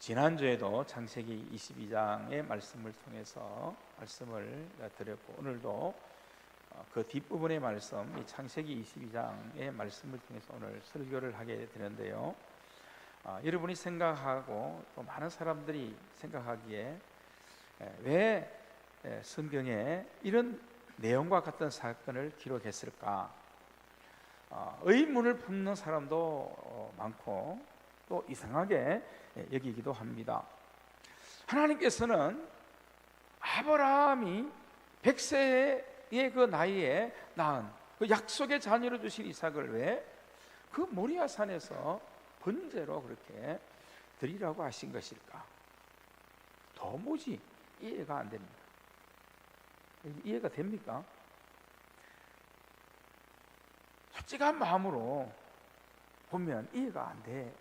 지난주에도 창세기 22장의 말씀을 통해서 말씀을 드렸고, 오늘도 그 뒷부분의 말씀, 이 창세기 22장의 말씀을 통해서 오늘 설교를 하게 되는데요, 여러분이 생각하고 또 많은 사람들이 생각하기에 왜 성경에 이런 내용과 같은 사건을 기록했을까? 의문을 품는 사람도 많고 또 이상하게 여기기도 합니다. 하나님께서는 아브라함이 100세의 그 나이에 낳은 그 약속의 자녀로 주신 이삭을 왜 그 모리아 산에서 번제로 그렇게 드리라고 하신 것일까? 도무지 이해가 안 됩니다. 이해가 됩니까? 솔직한 마음으로 보면 이해가 안 되는,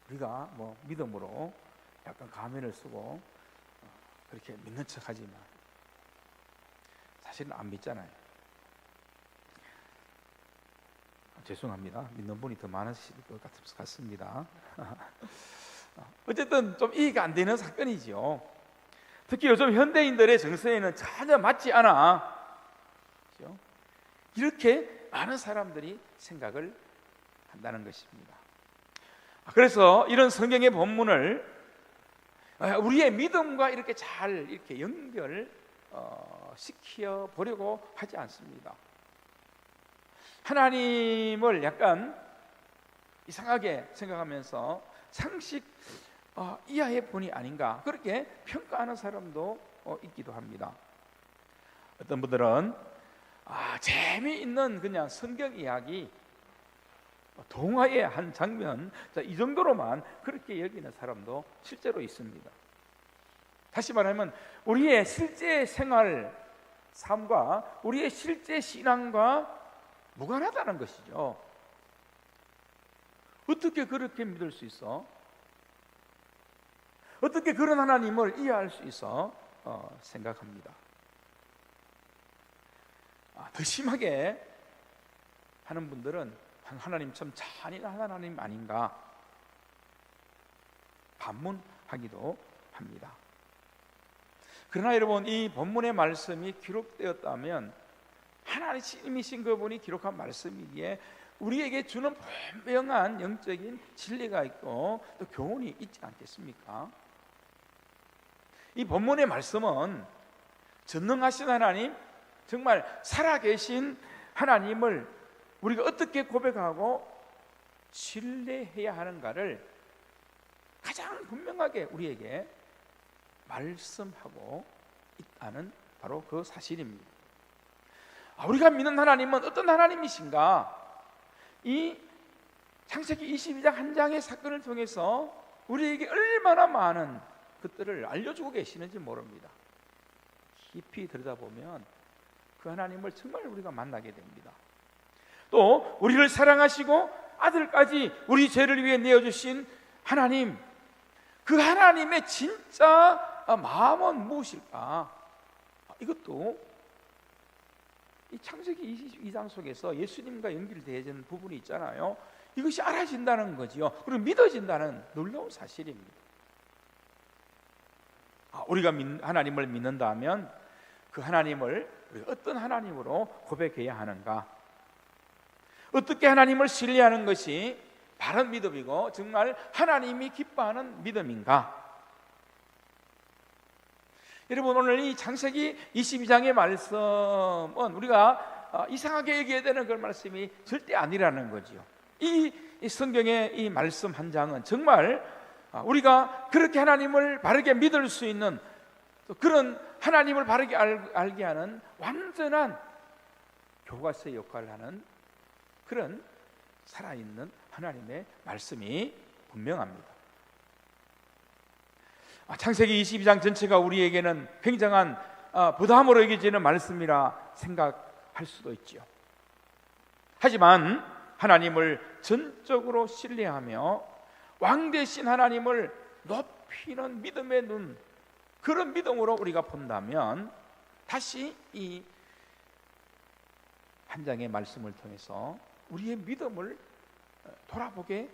우리가 뭐 믿음으로 약간 가면을 쓰고 그렇게 믿는 척하지만 사실은 안 믿잖아요. 죄송합니다. 믿는 분이 더 많으실 것 같습니다. 어쨌든 좀 이해가 안 되는 사건이죠. 특히 요즘 현대인들의 정서에는 전혀 맞지 않아. 그렇죠? 이렇게 많은 사람들이 생각을 한다는 것입니다. 그래서 이런 성경의 본문을 우리의 믿음과 이렇게 잘 이렇게 연결 시켜 보려고 하지 않습니다. 하나님을 약간 이상하게 생각하면서 상식 이하의 분이 아닌가, 그렇게 평가하는 사람도 있기도 합니다. 어떤 분들은 재미있는 그냥 성경 이야기, 동화의 한 장면, 이 정도로만 그렇게 여기는 사람도 실제로 있습니다. 다시 말하면 우리의 실제 생활, 삶과 우리의 실제 신앙과 무관하다는 것이죠. 어떻게 그렇게 믿을 수 있어? 어떻게 그런 하나님을 이해할 수 있어? 생각합니다. 더 심하게 하는 분들은 하나님 참 잔인한 하나님 아닌가 반문하기도 합니다. 그러나 여러분, 이 본문의 말씀이 기록되었다면 하나님이신 그분이 기록한 말씀이기에 우리에게 주는 분명한 영적인 진리가 있고 또 교훈이 있지 않겠습니까? 이 본문의 말씀은 전능하신 하나님, 정말 살아계신 하나님을 우리가 어떻게 고백하고 신뢰해야 하는가를 가장 분명하게 우리에게 말씀하고 있다는 바로 그 사실입니다. 우리가 믿는 하나님은 어떤 하나님이신가? 이 창세기 22장 한 장의 사건을 통해서 우리에게 얼마나 많은 것들을 알려주고 계시는지 모릅니다. 깊이 들여다보면 그 하나님을 정말 우리가 만나게 됩니다. 또 우리를 사랑하시고 아들까지 우리 죄를 위해 내어주신 하나님, 그 하나님의 진짜 마음은 무엇일까? 이것도 이 창세기 22장 속에서 예수님과 연결되어진 부분이 있잖아요. 이것이 알아진다는 거지요. 그리고 믿어진다는 놀라운 사실입니다. 우리가 하나님을 믿는다면 그 하나님을 우리가 어떤 하나님으로 고백해야 하는가? 어떻게 하나님을 신뢰하는 것이 바른 믿음이고 정말 하나님이 기뻐하는 믿음인가? 여러분, 오늘 이 창세기 22장의 말씀은 우리가 이상하게 얘기해야 되는 그런 말씀이 절대 아니라는 거죠. 이 성경의 이 말씀 한 장은 정말 우리가 그렇게 하나님을 바르게 믿을 수 있는, 또 그런 하나님을 바르게 알게 하는 완전한 교과서의 역할을 하는 그런 살아있는 하나님의 말씀이 분명합니다. 창세기 22장 전체가 우리에게는 굉장한 부담으로 여겨지는 말씀이라 생각할 수도 있죠. 하지만 하나님을 전적으로 신뢰하며 왕 되신 하나님을 높이는 믿음의 눈, 그런 믿음으로 우리가 본다면 다시 이 한 장의 말씀을 통해서 우리의 믿음을 돌아보게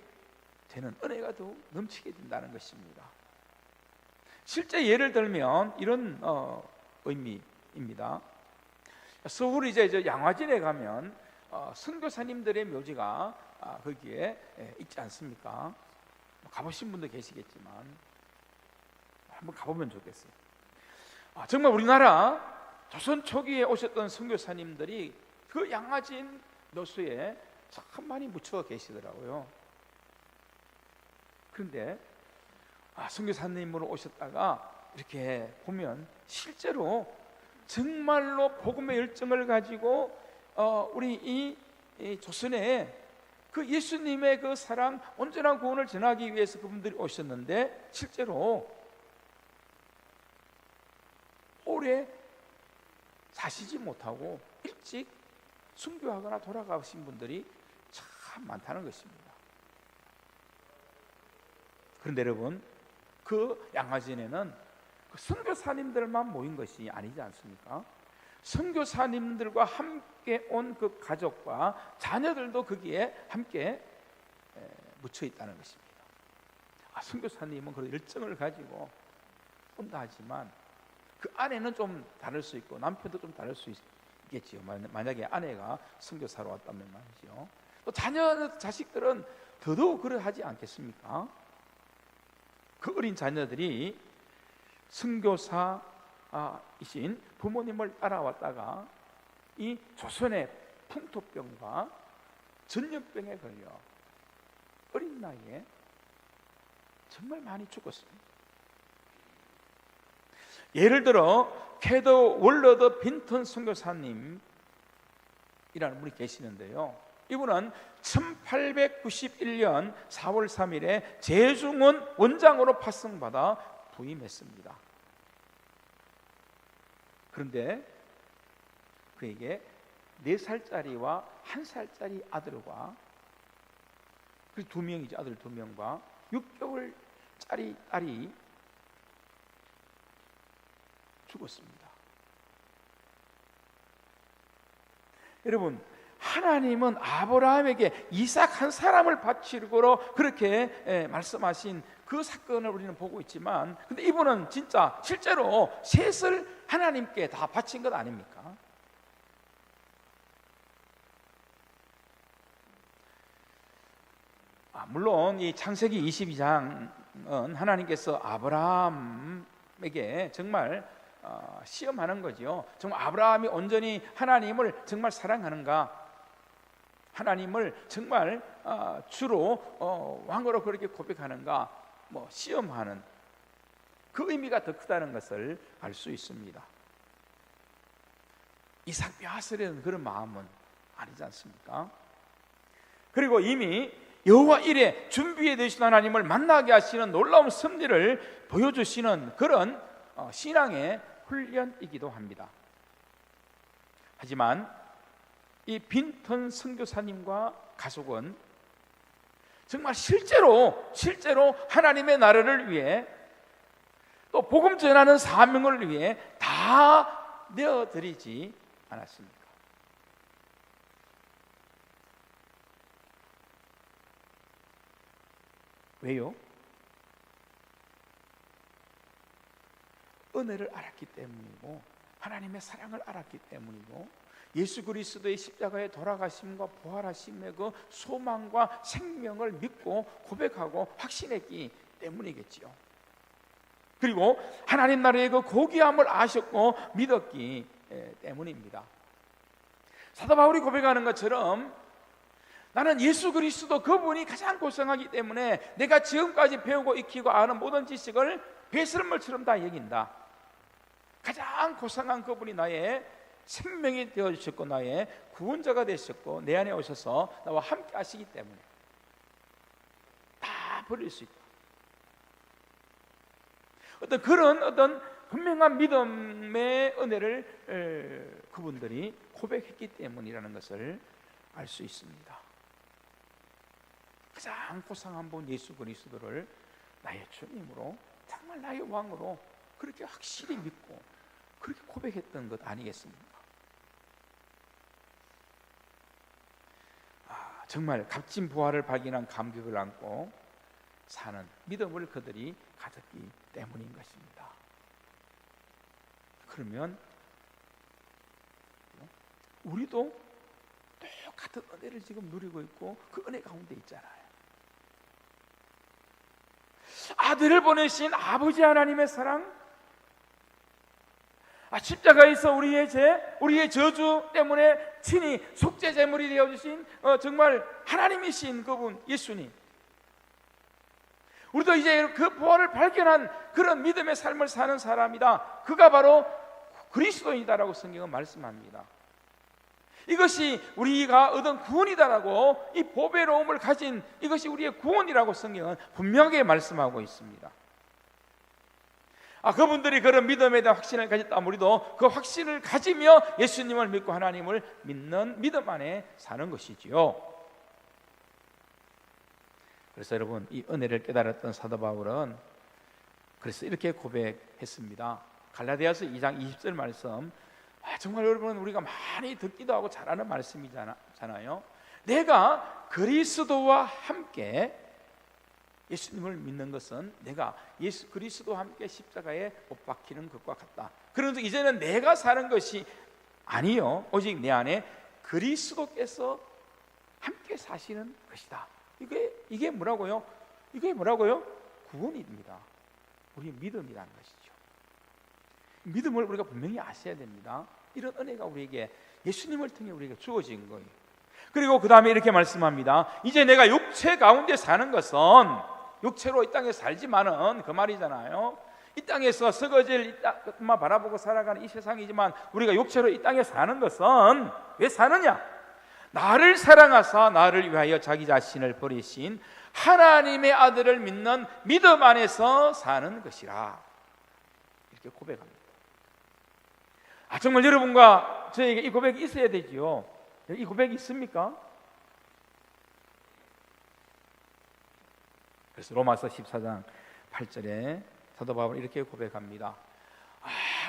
되는 은혜가 더욱 넘치게 된다는 것입니다. 실제 예를 들면 이런 의미입니다. 서울 이제 저 양화진에 가면 선교사님들의 묘지가 거기에 있지 않습니까? 가보신 분도 계시겠지만 한번 가보면 좋겠어요. 정말 우리나라 조선 초기에 오셨던 선교사님들이 그 양화진 묘소에 참 많이 묻혀 계시더라고요. 그런데 선교사님으로 오셨다가 이렇게 보면 실제로 정말로 복음의 열정을 가지고 우리 이 조선에 그 예수님의 그 사랑, 온전한 구원을 전하기 위해서 그분들이 오셨는데 실제로 오래 사시지 못하고 일찍 순교하거나 돌아가신 분들이 참 많다는 것입니다. 그런데 여러분, 그 양화진에는 그 선교사님들만 모인 것이 아니지 않습니까? 선교사님들과 함께 온 그 가족과 자녀들도 거기에 함께 묻혀 있다는 것입니다. 선교사님은 그런 열정을 가지고 온다 하지만 그 아내는 좀 다를 수 있고 남편도 좀 다를 수 있겠지요. 만약에 아내가 선교사로 왔다면 말이죠. 또 자식들은 더더욱 그러하지 않겠습니까? 그 어린 자녀들이 선교사이신 부모님을 따라왔다가 이 조선의 풍토병과 전염병에 걸려 어린 나이에 정말 많이 죽었습니다. 예를 들어 캐더 월러드 빈턴 선교사님이라는 분이 계시는데요. 이분은 1891년 4월 3일에 제중원 원장으로 파송받아 부임했습니다. 그런데 그에게 4살짜리와 1살짜리 아들과 그 2명이죠. 아들 2명과 6개월짜리 딸이 죽었습니다. 여러분, 하나님은 아브라함에게 이삭 한 사람을 바치고 그렇게 말씀하신 그 사건을 우리는 보고 있지만, 근데 이분은 진짜 실제로 셋을 하나님께 다 바친 것 아닙니까? 물론 이 창세기 22장은 하나님께서 아브라함에게 정말 시험하는 거죠. 정말 아브라함이 온전히 하나님을 정말 사랑하는가, 하나님을 정말 주로 왕으로 그렇게 고백하는가, 시험하는 그 의미가 더 크다는 것을 알 수 있습니다. 이삭 뼈아스리는 그런 마음은 아니지 않습니까? 그리고 이미 여호와 일에 준비해 두신 하나님을 만나게 하시는 놀라운 섭리를 보여주시는 그런 신앙의 훈련이기도 합니다. 하지만 이 빈턴 선교사님과 가족은 정말 실제로 하나님의 나라를 위해 또 복음 전하는 사명을 위해 다 내어드리지 않았습니까? 왜요? 은혜를 알았기 때문이고 하나님의 사랑을 알았기 때문이고 예수 그리스도의 십자가에 돌아가심과 부활하심의 그 소망과 생명을 믿고 고백하고 확신했기 때문이겠지요. 그리고 하나님 나라의 그 고귀함을 아셨고 믿었기 때문입니다. 사도 바울이 고백하는 것처럼 나는 예수 그리스도 그분이 가장 고상하기 때문에 내가 지금까지 배우고 익히고 아는 모든 지식을 배설물처럼 다 여긴다. 가장 고상한 그분이 나의 생명이 되어주셨고 나의 구원자가 되셨고 내 안에 오셔서 나와 함께 하시기 때문에 다 버릴 수 있다. 그런 분명한 믿음의 은혜를 그분들이 고백했기 때문이라는 것을 알 수 있습니다. 가장 고상한 분 예수 그리스도를 나의 주님으로 정말 나의 왕으로 그렇게 확실히 믿고 그렇게 고백했던 것 아니겠습니까? 정말 값진 부활을 발견한 감격을 안고 사는 믿음을 그들이 가졌기 때문인 것입니다. 그러면 우리도 똑같은 은혜를 지금 누리고 있고 그 은혜 가운데 있잖아요. 아들을 보내신 아버지 하나님의 사랑, 십자가에서 우리의 죄, 우리의 저주 때문에 친히 속죄 제물이 되어주신 정말 하나님이신 그분 예수님, 우리도 이제 그 부활을 발견한 그런 믿음의 삶을 사는 사람이다. 그가 바로 그리스도인이다라고 성경은 말씀합니다. 이것이 우리가 얻은 구원이다라고, 이 보배로움을 가진 이것이 우리의 구원이라고 성경은 분명하게 말씀하고 있습니다. 그분들이 그런 믿음에 대한 확신을 가졌다면 우리도 그 확신을 가지며 예수님을 믿고 하나님을 믿는 믿음 안에 사는 것이지요. 그래서 여러분, 이 은혜를 깨달았던 사도 바울은 그래서 이렇게 고백했습니다. 갈라디아서 2장 20절 말씀, 정말 여러분 우리가 많이 듣기도 하고 잘 아는 말씀이잖아요. 내가 그리스도와 함께 예수님을 믿는 것은 내가 예수 그리스도와 함께 십자가에 못 박히는 것과 같다. 그런데 이제는 내가 사는 것이 아니요, 오직 내 안에 그리스도께서 함께 사시는 것이다. 이게 뭐라고요? 이게 뭐라고요? 구원입니다. 우리의 믿음이라는 것이죠. 믿음을 우리가 분명히 아셔야 됩니다. 이런 은혜가 우리에게 예수님을 통해 우리에게 주어진 거예요. 그리고 그 다음에 이렇게 말씀합니다. 이제 내가 육체 가운데 사는 것은, 육체로 이 땅에 살지만은 그 말이잖아요. 이 땅에서 썩어질 이 땅만 바라보고 살아가는 이 세상이지만 우리가 육체로 이 땅에 사는 것은 왜 사느냐? 나를 사랑하사 나를 위하여 자기 자신을 버리신 하나님의 아들을 믿는 믿음 안에서 사는 것이라. 이렇게 고백합니다. 정말 여러분과 저에게 이 고백이 있어야 되지요. 이 고백이 있습니까? 그래서 로마서 14장 8절에 사도 바울은 이렇게 고백합니다.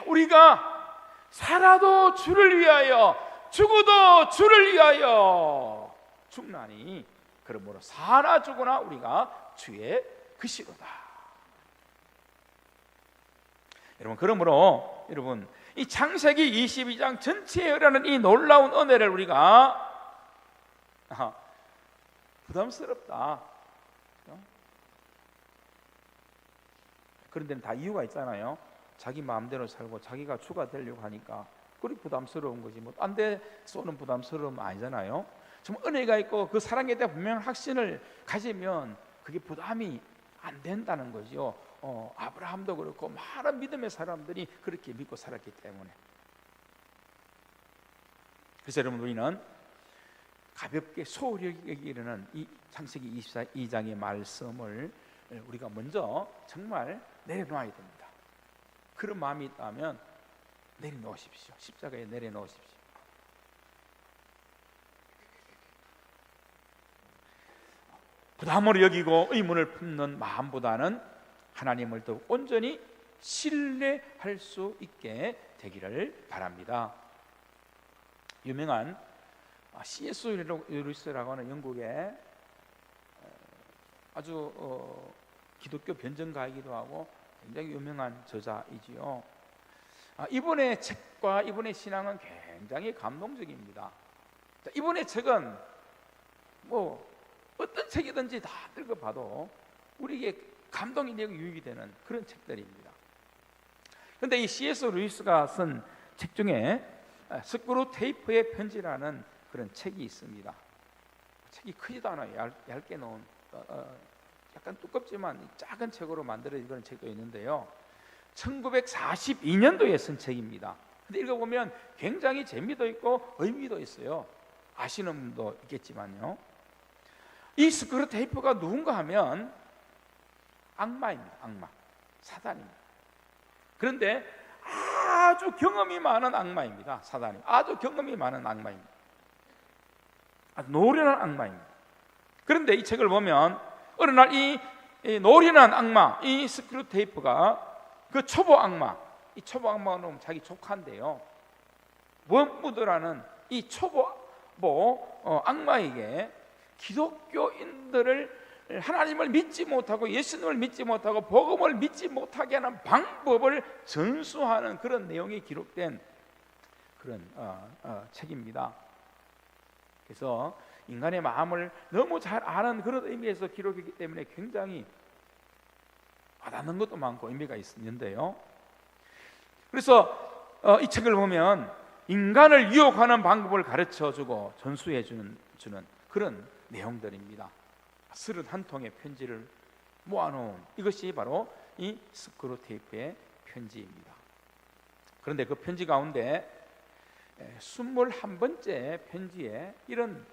우리가 살아도 주를 위하여, 죽어도 주를 위하여 죽나니 그러므로 사나 죽으나 우리가 주의 것이로다. 여러분, 그러므로 여러분, 이 창세기 22장 전체에 흐르는 이 놀라운 은혜를 우리가 부담스럽다, 그런 데는 다 이유가 있잖아요. 자기 마음대로 살고 자기가 주가 되려고 하니까 그리 부담스러운 거지, 뭐 딴 데 쏘는 부담스러움 아니잖아요. 정말 은혜가 있고 그 사랑에 대한 분명한 확신을 가지면 그게 부담이 안 된다는 거죠. 아브라함도 그렇고 많은 믿음의 사람들이 그렇게 믿고 살았기 때문에. 그래서 여러분, 우리는 가볍게 소홀히 여기는 이 창세기 22장의 말씀을 우리가 먼저 정말 내려놓아야 됩니다. 그런 마음이 있다면 내려놓으십시오. 십자가에 내려놓으십시오. 부담으로 여기고 의문을 품는 마음보다는 하나님을 더욱 온전히 신뢰할 수 있게 되기를 바랍니다. 유명한 C.S. 루이스라고 하는 영국의 아주 기독교 변증가이기도 하고 굉장히 유명한 저자이지요. 이분의 책과 이분의 신앙은 굉장히 감동적입니다. 이분의 책은 뭐 어떤 책이든지 다 읽어봐도 우리에게 감동이 되고 유익이 되는 그런 책들입니다. 그런데 이 C.S. 루이스가 쓴 책 중에 스크루 테이프의 편지라는 그런 책이 있습니다. 책이 크지도 않아요. 얇게 놓은 약간 두껍지만 작은 책으로 만들어진 그런 책도 있는데요. 1942년도에 쓴 책입니다. 근데 읽어보면 굉장히 재미도 있고 의미도 있어요. 아시는 분도 있겠지만요. 이 스크루 테이프가 누군가 하면 악마입니다. 악마, 사단입니다. 그런데 아주 경험이 많은 악마입니다. 사단이 아주 경험이 많은 악마입니다. 아주 노련한 악마입니다. 그런데 이 책을 보면 어느 날 이 노련한 악마, 이 스크루 테이프가 그 초보 악마, 이 초보 악마는 자기 조카인데요, 원무드라는 이 초보 악마에게 기독교인들을 하나님을 믿지 못하고 예수님을 믿지 못하고 복음을 믿지 못하게 하는 방법을 전수하는 그런 내용이 기록된 그런 책입니다. 그래서 인간의 마음을 너무 잘 아는 그런 의미에서 기록했기 때문에 굉장히 와닿는 것도 많고 의미가 있는데요. 그래서 이 책을 보면 인간을 유혹하는 방법을 가르쳐주고 전수해주는 그런 내용들입니다. 31통의 편지를 모아놓은 이것이 바로 이 스크루테이프의 편지입니다. 그런데 그 편지 가운데 21번째 편지에 이런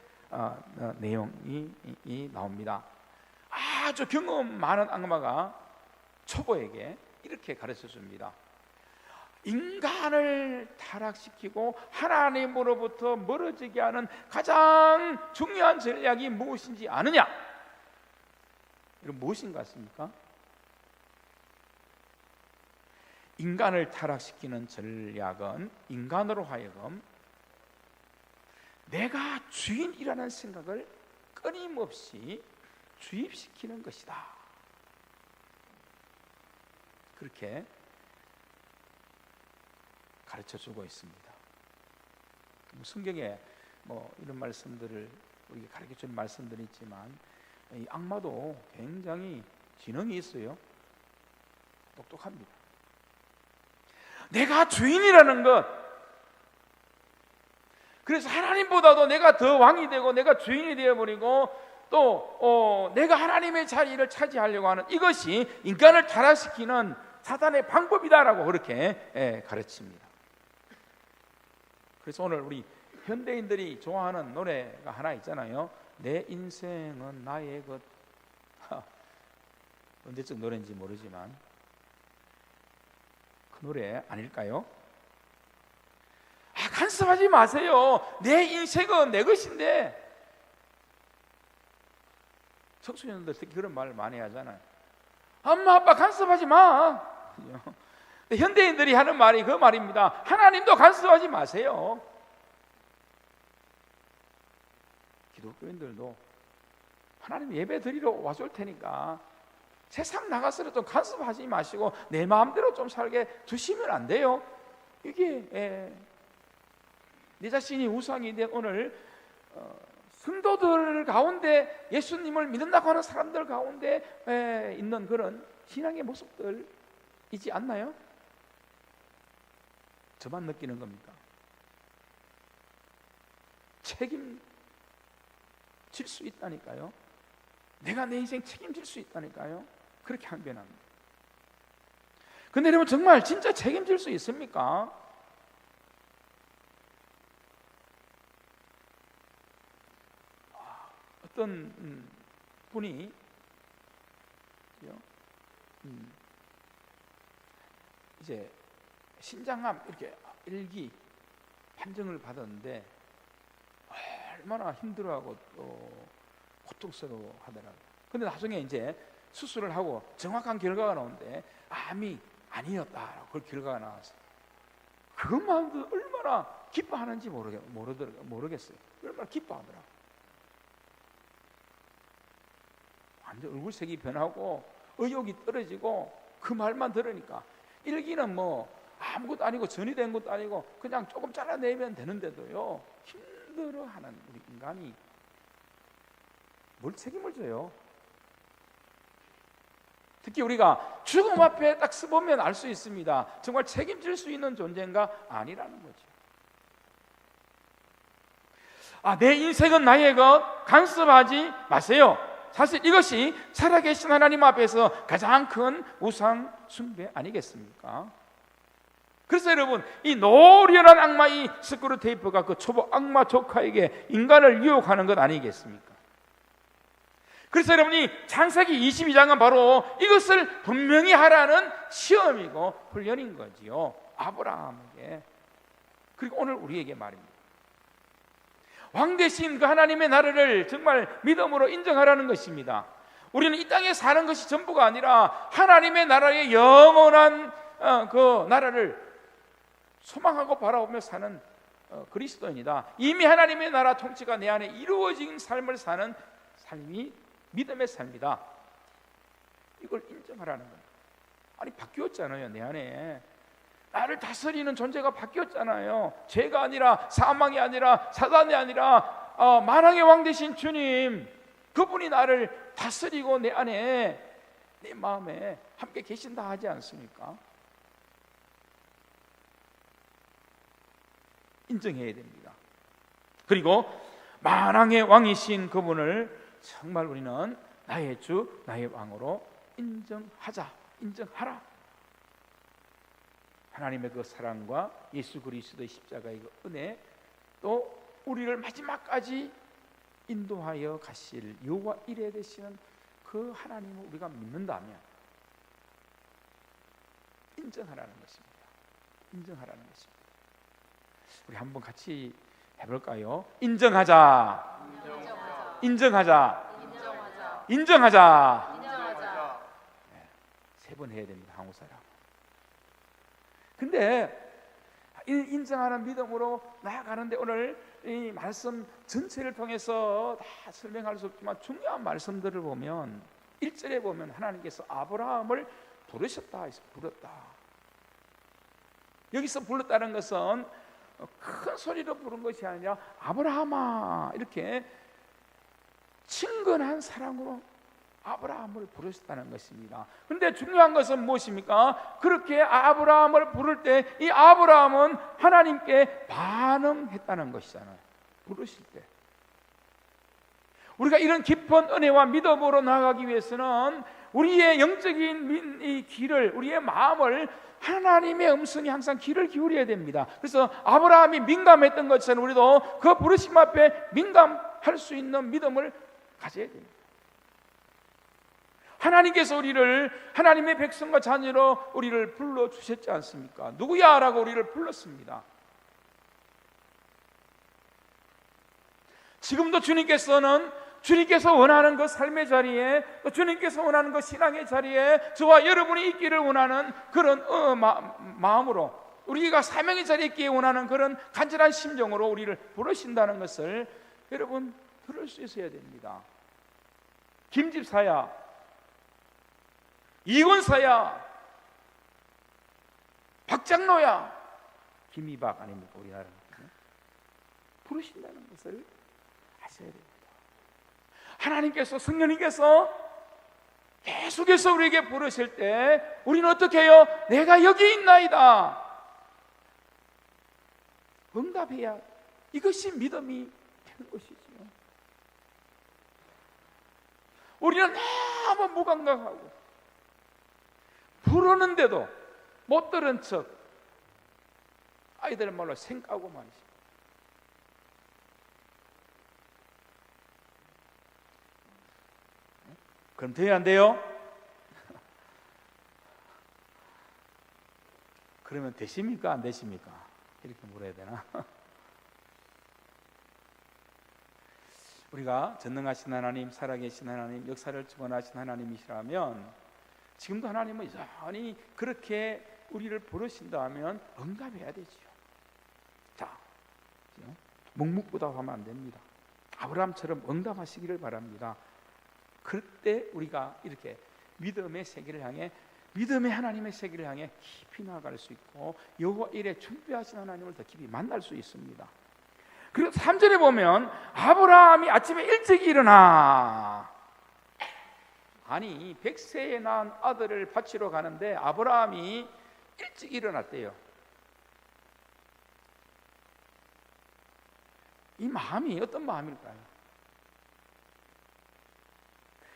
내용이 나옵니다. 아주 경험 많은 악마가 초보에게 이렇게 가르쳐줍니다. 인간을 타락시키고 하나님으로부터 멀어지게 하는 가장 중요한 전략이 무엇인지 아느냐? 이건 무엇인 것 같습니까? 인간을 타락시키는 전략은 인간으로 하여금 내가 주인이라는 생각을 끊임없이 주입시키는 것이다. 그렇게 가르쳐주고 있습니다. 성경에 이런 말씀들을 우리가 가르쳐주는 말씀들이 있지만 이 악마도 굉장히 지능이 있어요. 똑똑합니다. 내가 주인이라는 것, 그래서 하나님보다도 내가 더 왕이 되고 내가 주인이 되어버리고 또 내가 하나님의 자리를 차지하려고 하는 이것이 인간을 타락시키는 사단의 방법이다라고 그렇게 가르칩니다. 그래서 오늘 우리 현대인들이 좋아하는 노래가 하나 있잖아요. 내 인생은 나의 것. 언제적 노래인지 모르지만 그 노래 아닐까요? 간섭하지 마세요. 내 인생은 내 것인데. 청소년들 특히 그런 말을 많이 하잖아요. 엄마 아빠 간섭하지 마. 현대인들이 하는 말이 그 말입니다. 하나님도 간섭하지 마세요. 기독교인들도 하나님 예배 드리러 와줄 테니까 세상 나가서도 좀 간섭하지 마시고 내 마음대로 좀 살게 두시면 안 돼요. 이게 네 자신이 우상이 된 오늘 성도들 가운데 예수님을 믿는다고 하는 사람들 가운데 있는 그런 신앙의 모습들이지 않나요? 저만 느끼는 겁니까? 책임질 수 있다니까요. 내가 내 인생 책임질 수 있다니까요. 그렇게 항변합니다. 근데 여러분 정말 진짜 책임질 수 있습니까? 어떤 분이 이제 신장암 이렇게 1기 판정을 받았는데 얼마나 힘들어하고 또 고통스러워하더라고요. 근데 나중에 이제 수술을 하고 정확한 결과가 나오는데 암이 아니었다라고 그 결과가 나왔어요. 그것만도 얼마나 기뻐하는지 모르겠어요. 얼마나 기뻐하더라고요. 완전 얼굴색이 변하고 의욕이 떨어지고 그 말만 들으니까 1기는 뭐 아무것도 아니고 전이 된 것도 아니고 그냥 조금 잘라내면 되는데도요 힘들어하는 우리 인간이 뭘 책임을 져요? 특히 우리가 죽음 앞에 딱 서보면 알 수 있습니다. 정말 책임질 수 있는 존재인가 아니라는 거죠. 내 인생은 나의 것, 간섭하지 마세요. 사실 이것이 살아계신 하나님 앞에서 가장 큰 우상 숭배 아니겠습니까? 그래서 여러분 이 노련한 악마 이 스크루테이프가 그 초보 악마 조카에게 인간을 유혹하는 것 아니겠습니까? 그래서 여러분이 창세기 22장은 바로 이것을 분명히 하라는 시험이고 훈련인 거지요. 아브라함에게 그리고 오늘 우리에게 말입니다. 왕 대신 그 하나님의 나라를 정말 믿음으로 인정하라는 것입니다. 우리는 이 땅에 사는 것이 전부가 아니라 하나님의 나라의 영원한 그 나라를 소망하고 바라보며 사는 그리스도인이다. 이미 하나님의 나라 통치가 내 안에 이루어진 삶을 사는 삶이 믿음의 삶이다. 이걸 인정하라는 거예요. 아니 바뀌었잖아요. 내 안에 나를 다스리는 존재가 바뀌었잖아요. 죄가 아니라, 사망이 아니라, 사단이 아니라 만왕의 왕 되신 주님, 그분이 나를 다스리고 내 안에, 내 마음에 함께 계신다 하지 않습니까? 인정해야 됩니다. 그리고 만왕의 왕이신 그분을 정말 우리는 나의 주, 나의 왕으로 인정하라. 하나님의 그 사랑과 예수 그리스도의 십자가의 그 은혜, 또 우리를 마지막까지 인도하여 가실 여호와 이레 되시는 그 하나님을 우리가 믿는다면 인정하라는 것입니다. 인정하라는 것입니다. 우리 한번 같이 해볼까요? 인정하자. 인정하자. 세 번 해야 됩니다. 한국 사람. 근데 인정하는 믿음으로 나아가는데 오늘 이 말씀 전체를 통해서 다 설명할 수 없지만 중요한 말씀들을 보면 1절에 보면 하나님께서 아브라함을 부르셨다 해서 불렀다. 여기서 불렀다는 것은 큰 소리로 부른 것이 아니라 아브라함아 이렇게 친근한 사랑으로 아브라함을 부르셨다는 것입니다. 그런데 중요한 것은 무엇입니까? 그렇게 아브라함을 부를 때 이 아브라함은 하나님께 반응했다는 것이잖아요. 부르실 때 우리가 이런 깊은 은혜와 믿음으로 나아가기 위해서는 우리의 영적인 이 길을, 우리의 마음을 하나님의 음성에 항상 귀를 기울여야 됩니다. 그래서 아브라함이 민감했던 것처럼 우리도 그 부르심 앞에 민감할 수 있는 믿음을 가져야 됩니다. 하나님께서 우리를 하나님의 백성과 자녀로 우리를 불러주셨지 않습니까? 누구야? 라고 우리를 불렀습니다. 지금도 주님께서 원하는 그 삶의 자리에, 또 주님께서 원하는 그 신앙의 자리에 저와 여러분이 있기를 원하는 그런 마음으로, 우리가 사명의 자리에 있기에 원하는 그런 간절한 심정으로 우리를 부르신다는 것을 여러분 들을 수 있어야 됩니다. 김집사야, 이권사야, 박장로야, 김이박 아닙니까? 우리나라는 부르신다는 것을 아셔야 됩니다. 하나님께서, 성령님께서 계속해서 우리에게 부르실 때 우리는 어떻게 해요? 내가 여기 있나이다. 응답해야 이것이 믿음이 되는 것이지요. 우리는 너무 무감각하고 부르는데도 못 들은 척 아이들 말로 생까고만 있어요. 그럼 돼야 안 돼요? 그러면 되십니까? 안 되십니까? 이렇게 물어야 되나? 우리가 전능하신 하나님, 살아계신 하나님, 역사를 주관하신 하나님이시라면 지금도 하나님은 여전히 그렇게 우리를 부르신다 하면 응답해야 되지요. 자, 묵묵부답하면 안 됩니다. 아브라함처럼 응답하시기를 바랍니다. 그때 우리가 이렇게 믿음의 세계를 향해, 믿음의 하나님의 세계를 향해 깊이 나아갈 수 있고 여호와 이레 준비하신 하나님을 더 깊이 만날 수 있습니다. 그리고 3절에 보면 아브라함이 아침에 일찍 일어나, 아니 100세에 낳은 아들을 바치러 가는데 아브라함이 일찍 일어났대요. 이 마음이 어떤 마음일까요?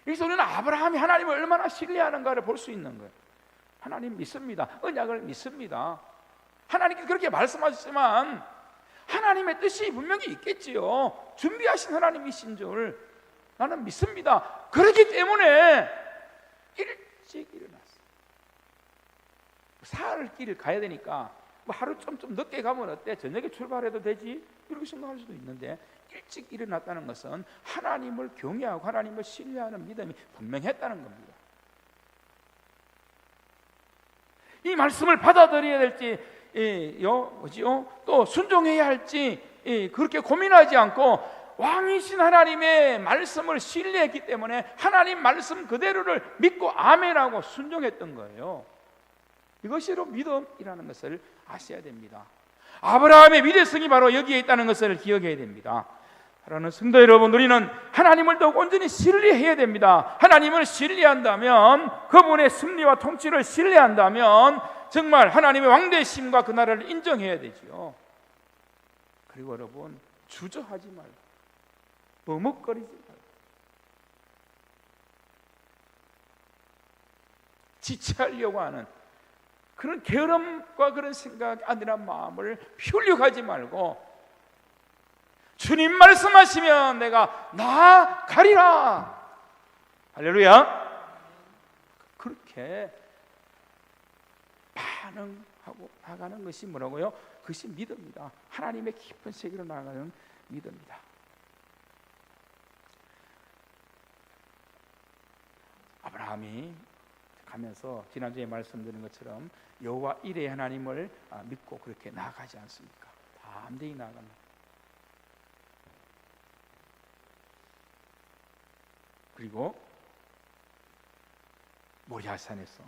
여기서 우리는 아브라함이 하나님을 얼마나 신뢰하는가를 볼 수 있는 거예요. 하나님 믿습니다. 언약을 믿습니다. 하나님께서 그렇게 말씀하셨지만 하나님의 뜻이 분명히 있겠지요. 준비하신 하나님이신 줄 나는 믿습니다. 그렇기 때문에 일찍 일어났어요. 사흘 길을 가야 되니까 뭐 하루 좀 늦게 가면 어때? 저녁에 출발해도 되지? 이렇게 생각할 수도 있는데 일찍 일어났다는 것은 하나님을 경외하고 하나님을 신뢰하는 믿음이 분명했다는 겁니다. 이 말씀을 받아들여야 될지 또 순종해야 할지 그렇게 고민하지 않고 왕이신 하나님의 말씀을 신뢰했기 때문에 하나님 말씀 그대로를 믿고 아멘하고 순종했던 거예요. 이것이 바로 믿음이라는 것을 아셔야 됩니다. 아브라함의 믿음성이 바로 여기에 있다는 것을 기억해야 됩니다. 사랑하는 성도 여러분, 우리는 하나님을 더욱 온전히 신뢰해야 됩니다. 하나님을 신뢰한다면, 그분의 승리와 통치를 신뢰한다면 정말 하나님의 왕되심과 그 나라를 인정해야 되지요. 그리고 여러분, 주저하지 말고 머뭇거리지 말고 지체하려고 하는 그런 게으름과 그런 생각이 아니란 마음을 표류하지 말고, 주님 말씀하시면 내가 나아가리라, 할렐루야, 그렇게 반응하고 나가는 것이 뭐라고요? 그것이 믿음입니다. 하나님의 깊은 세계로 나가는 믿음입니다. 아브라함이 가면서 지난주에 말씀드린 것처럼 여호와 이레 하나님을 믿고 그렇게 나아가지 않습니까? 담대히 나아갑니다. 그리고 모리아산에서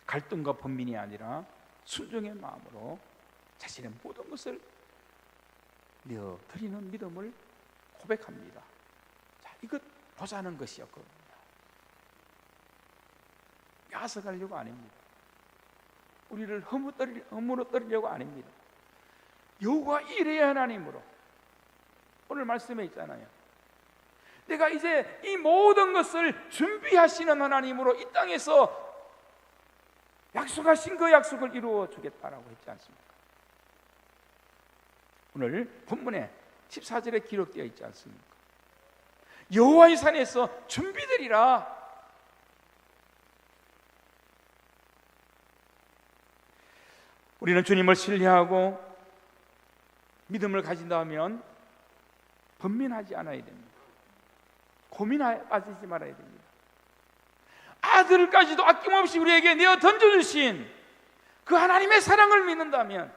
갈등과 번민이 아니라 순종의 마음으로 자신의 모든 것을 내어드리는 믿음을 고백합니다. 자, 이것 보자는 것이었거든요. 야속하려고 아닙니다. 우리를 허물어뜨리려고 아닙니다. 여호와 이레 하나님으로, 오늘 말씀에 있잖아요. 내가 이제 이 모든 것을 준비하시는 하나님으로 이 땅에서 약속하신 그 약속을 이루어 주겠다라고 했지 않습니까? 오늘 본문에 14절에 기록되어 있지 않습니까? 여호와의 산에서 준비되리라. 우리는 주님을 신뢰하고 믿음을 가진다면 번민하지 않아야 됩니다. 고민에 빠지지 말아야 됩니다. 아들까지도 아낌없이 우리에게 내어 던져주신 그 하나님의 사랑을 믿는다면,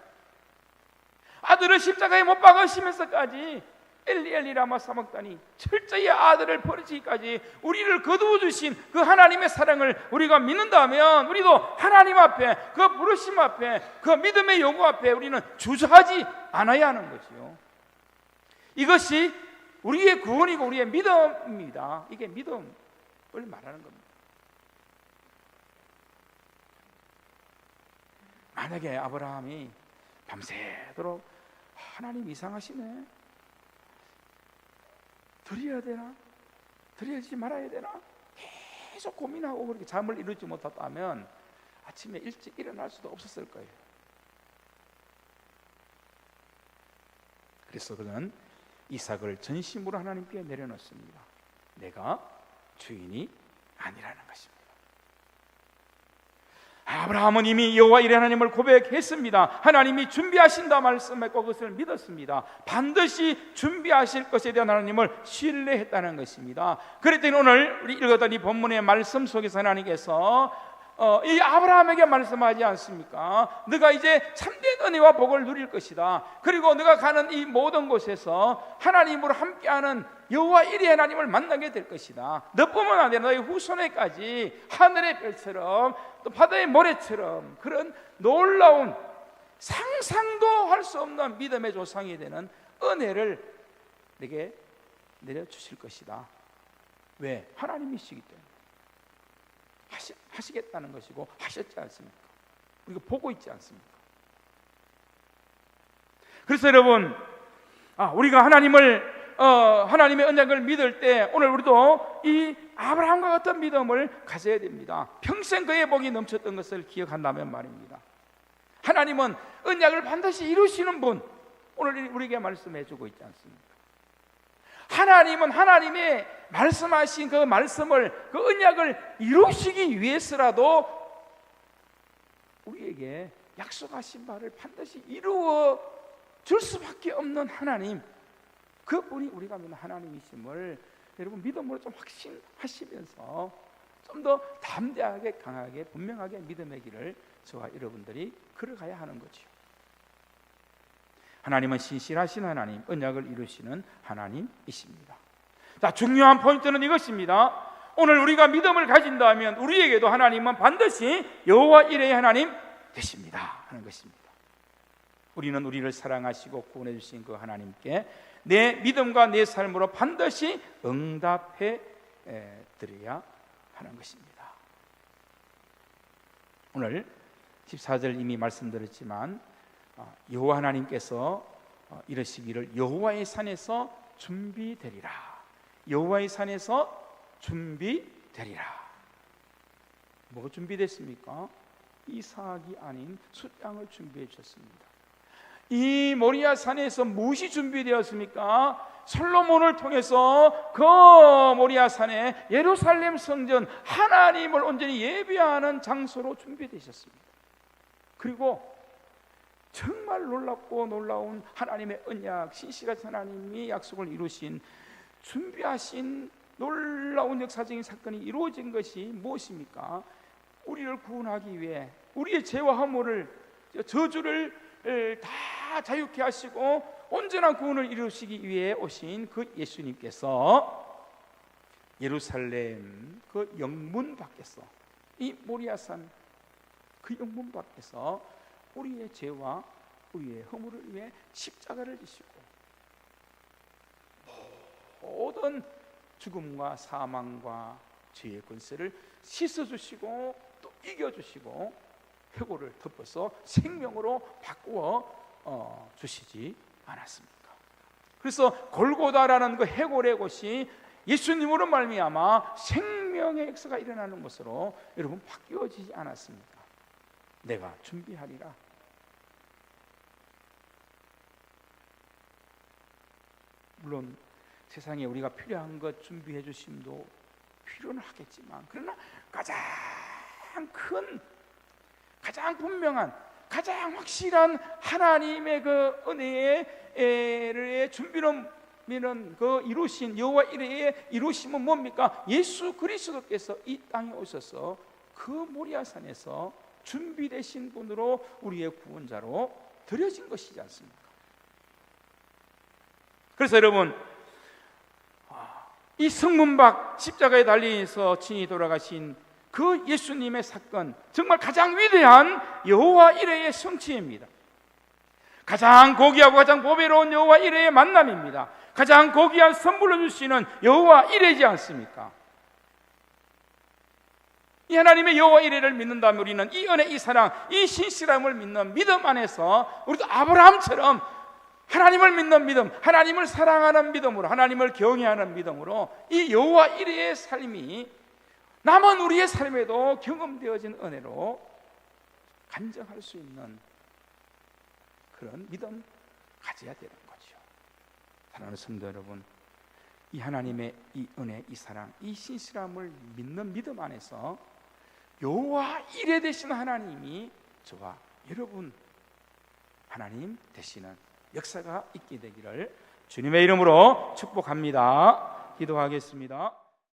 아들을 십자가에 못 박으시면서까지 엘리 엘리 라마 사박다니 철저히 아들을 버리시기까지 우리를 거두어주신 그 하나님의 사랑을 우리가 믿는다면, 우리도 하나님 앞에, 그 부르심 앞에, 그 믿음의 요구 앞에 우리는 주저하지 않아야 하는 거지요. 이것이 우리의 구원이고 우리의 믿음입니다. 이게 믿음을 말하는 겁니다. 만약에 아브라함이 밤새도록 하나님 이상하시네, 드려야 되나? 드려야지 말아야 되나? 계속 고민하고 그렇게 잠을 이루지 못했다면 아침에 일찍 일어날 수도 없었을 거예요. 그래서 그는 이삭을 전심으로 하나님께 내려놓습니다. 내가 주인이 아니라는 것입니다. 아브라함은 이미 여호와 이레 하나님을 고백했습니다. 하나님이 준비하신다 말씀했고 그것을 믿었습니다. 반드시 준비하실 것에 대한 하나님을 신뢰했다는 것입니다. 그랬더니 오늘 우리 읽었던 이 본문의 말씀 속에서 하나님께서 이 아브라함에게 말씀하지 않습니까? 너가 이제 참된 은혜와 복을 누릴 것이다. 그리고 너가 가는 이 모든 곳에서 하나님으로 함께하는 여호와 이레 하나님을 만나게 될 것이다. 너뿐만 아니라 너의 후손에까지 하늘의 별처럼 또 바다의 모래처럼 그런 놀라운 상상도 할 수 없는 믿음의 조상이 되는 은혜를 내게 내려주실 것이다. 왜? 하나님이시기 때문에 하시겠다는 것이고 하셨지 않습니까? 우리가 보고 있지 않습니까? 그래서 여러분, 우리가 하나님의 언약을 믿을 때 오늘 우리도 이 아브라함과 같은 믿음을 가져야 됩니다. 평생 그의 복이 넘쳤던 것을 기억한다면 말입니다. 하나님은 언약을 반드시 이루시는 분, 오늘 우리에게 말씀해 주고 있지 않습니까? 하나님은 하나님의 말씀하신 그 말씀을, 그 언약을 이루시기 위해서라도 우리에게 약속하신 바를 반드시 이루어 줄 수밖에 없는 하나님, 그분이 우리가 믿는 하나님이심을 여러분 믿음으로 좀 확신하시면서 좀 더 담대하게, 강하게, 분명하게 믿음의 길을 저와 여러분들이 걸어가야 하는 거죠. 하나님은 신실하신 하나님, 언약을 이루시는 하나님이십니다. 자, 중요한 포인트는 이것입니다. 오늘 우리가 믿음을 가진다면 우리에게도 하나님은 반드시 여호와 이레의 하나님 되십니다 하는 것입니다. 우리는 우리를 사랑하시고 구원해 주신 그 하나님께 내 믿음과 내 삶으로 반드시 응답해 드려야 하는 것입니다. 오늘 14절 이미 말씀드렸지만 여호와 하나님께서 이르시기를 여호와의 산에서 준비되리라. 여호와의 산에서 준비되리라. 뭐가 준비됐습니까? 이삭이 아닌 숫양을 준비해 주셨습니다. 이 모리아 산에서 무엇이 준비되었습니까? 솔로몬을 통해서 그 모리아 산에 예루살렘 성전, 하나님을 온전히 예배하는 장소로 준비되셨습니다. 그리고 정말 놀랍고 놀라운 하나님의 언약, 신실하신 하나님이 약속을 이루신 준비하신 놀라운 역사적인 사건이 이루어진 것이 무엇입니까? 우리를 구원하기 위해 우리의 죄와 허물을, 저주를 다 자유케 하시고 온전한 구원을 이루시기 위해 오신 그 예수님께서 예루살렘 그 영문 밖에서, 이 모리아산 그 영문 밖에서 우리의 죄와 우리의 허물을 위해 십자가를 지시고 모든 죽음과 사망과 죄의 권세를 씻어주시고 또 이겨주시고 해고를 덮어서 생명으로 바꾸어 주시지 않았습니까? 그래서 골고다라는 그 해골의 곳이 예수님으로 말미암아 생명의 역사가 일어나는 것으로 여러분 바뀌어지지 않았습니까? 내가 준비하리라. 물론 세상에 우리가 필요한 것 준비해 주심도 필요는 하겠지만, 그러나 가장 큰, 가장 분명한, 가장 확실한 하나님의 그 은혜의 준비는 그 이루신 여호와 이레의 이루심은 뭡니까? 예수 그리스도께서 이 땅에 오셔서 그 모리아산에서 준비되신 분으로 우리의 구원자로 드려진 것이지 않습니까? 그래서 여러분, 이 성문 밖 십자가에 달려서 친히 돌아가신 그 예수님의 사건, 정말 가장 위대한 여호와 이레의 성취입니다. 가장 고귀하고 가장 보배로운 여호와 이레의 만남입니다. 가장 고귀한 선물을 주시는 여호와 이레지 않습니까? 이 하나님의 여호와 이레를 믿는다면 우리는 이 은혜, 이 사랑, 이 신실함을 믿는 믿음 안에서 우리도 아브라함처럼 하나님을 믿는 믿음, 하나님을 사랑하는 믿음으로, 하나님을 경외하는 믿음으로 이 여호와 이레의 삶이 남은 우리의 삶에도 경험되어진 은혜로 간증할 수 있는 그런 믿음 가져야 되는 거죠. 사랑하는 성도 여러분, 이 하나님의 이 은혜, 이 사랑, 이 신실함을 믿는 믿음 안에서 여호와 이레 되시는 하나님이 저와 여러분 하나님 되시는 역사가 있게 되기를 주님의 이름으로 축복합니다. 기도하겠습니다.